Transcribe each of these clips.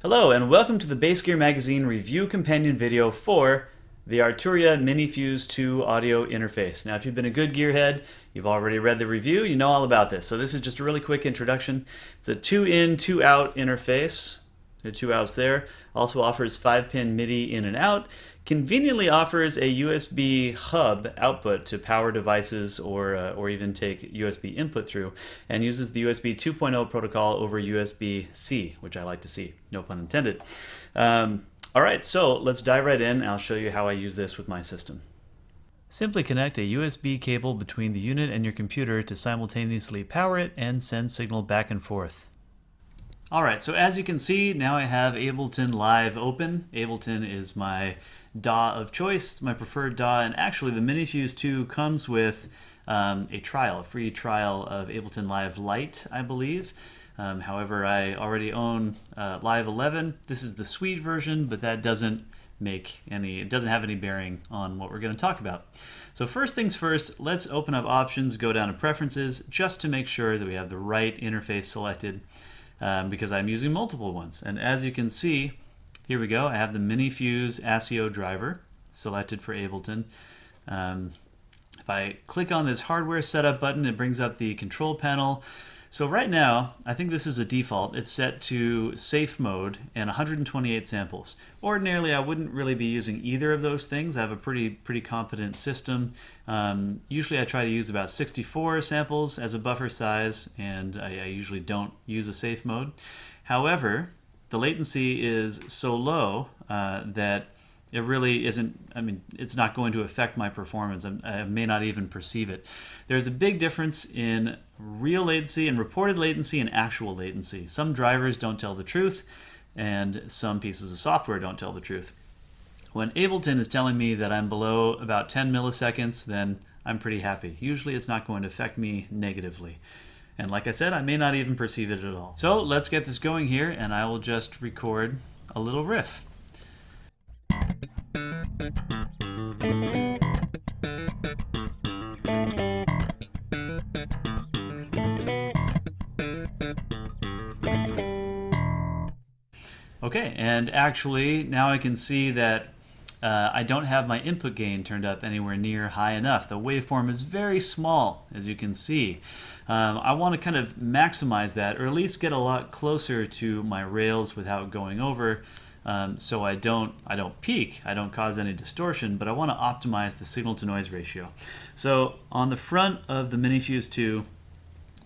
Hello and welcome to the Bass Gear Magazine review companion video for the Arturia MiniFuse 2 audio interface. Now if you've been a good gearhead, you've already read the review, you know all about this. So this is just a really quick introduction. It's a 2-in, 2-out interface. The 2 outs there. Also offers 5-pin MIDI in and out. Conveniently offers a USB hub output to power devices or even take USB input through, and uses the USB 2.0 protocol over USB-C, which I like to see, no pun intended. All right, so let's dive right in and I'll show you how I use this with my system. Simply connect a USB cable between the unit and your computer to simultaneously power it and send signal back and forth. Alright, so as you can see, now I have Ableton Live open. Ableton is my DAW of choice, my preferred DAW, and actually the MiniFuse 2 comes with a free trial of Ableton Live Lite, I believe. However, I already own Live 11. This is the Suite version, but that doesn't have any bearing on what we're going to talk about. So first things first, let's open up Options, go down to Preferences, just to make sure that we have the right interface selected. Because I'm using multiple ones. And as you can see, here we go, I have the MiniFuse ASIO driver selected for Ableton. If I click on this hardware setup button, it brings up the control panel. So right now, I think this is a default. It's set to safe mode and 128 samples. Ordinarily, I wouldn't really be using either of those things. I have a pretty competent system. Usually I try to use about 64 samples as a buffer size, and I usually don't use a safe mode. However, the latency is so low that it really isn't, it's not going to affect my performance. I may not even perceive it. There's a big difference in real latency and reported latency and actual latency. Some drivers don't tell the truth, and some pieces of software don't tell the truth. When Ableton is telling me that I'm below about 10 milliseconds, then I'm pretty happy. Usually it's not going to affect me negatively. And like I said, I may not even perceive it at all. So let's get this going here, and I will just record a little riff. Okay, and actually now I can see that I don't have my input gain turned up anywhere near high enough. The waveform is very small, as you can see. I want to kind of maximize that, or at least get a lot closer to my rails without going over, so I don't peak, I don't cause any distortion, but I want to optimize the signal-to-noise ratio. So on the front of the MiniFuse 2,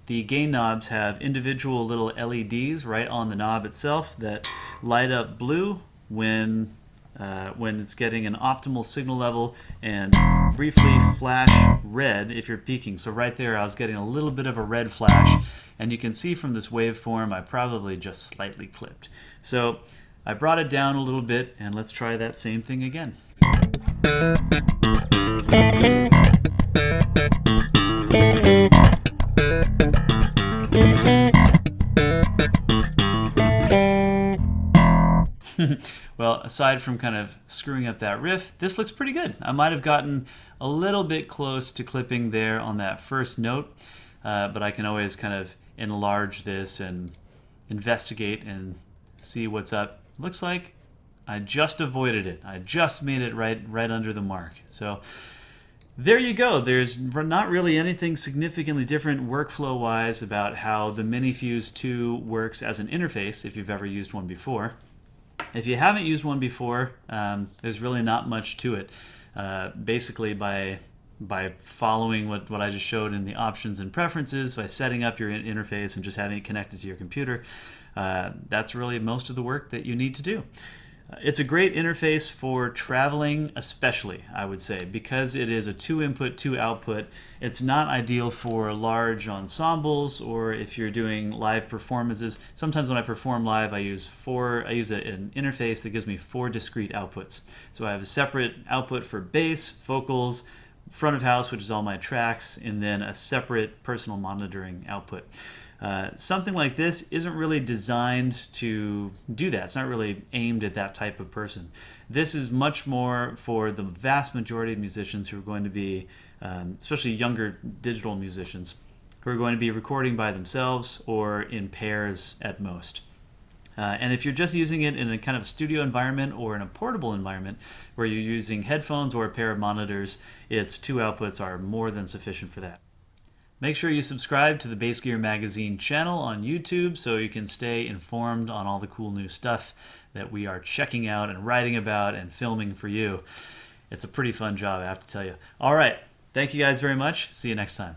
the gain knobs have individual little LEDs right on the knob itself that light up blue when it's getting an optimal signal level, and briefly flash red if you're peaking. So right there I was getting a little bit of a red flash, and you can see from this waveform I probably just slightly clipped. So I brought it down a little bit, and let's try that same thing again. Well, aside from kind of screwing up that riff, this looks pretty good. I might have gotten a little bit close to clipping there on that first note, but I can always kind of enlarge this and investigate and see what's up. Looks like I just avoided it. I just made it right under the mark. So there you go. There's not really anything significantly different workflow-wise about how the MiniFuse 2 works as an interface if you've ever used one before. If you haven't used one before, there's really not much to it. Basically, by following what I just showed in the options and preferences, by setting up your interface and just having it connected to your computer, that's really most of the work that you need to do. It's a great interface for traveling, especially, I would say, because it is a 2-input, 2-output. It's not ideal for large ensembles, or if you're doing live performances. Sometimes when I perform live, I use an interface that gives me 4 discrete outputs. So I have a separate output for bass, vocals, front of house, which is all my tracks, and then a separate personal monitoring output. Something like this isn't really designed to do that. It's not really aimed at that type of person. This is much more for the vast majority of musicians who are going to be, especially younger digital musicians, who are going to be recording by themselves or in pairs at most. And if you're just using it in a kind of studio environment or in a portable environment where you're using headphones or a pair of monitors, its 2 outputs are more than sufficient for that. Make sure you subscribe to the Bass Gear Magazine channel on YouTube so you can stay informed on all the cool new stuff that we are checking out and writing about and filming for you. It's a pretty fun job, I have to tell you. All right. Thank you guys very much. See you next time.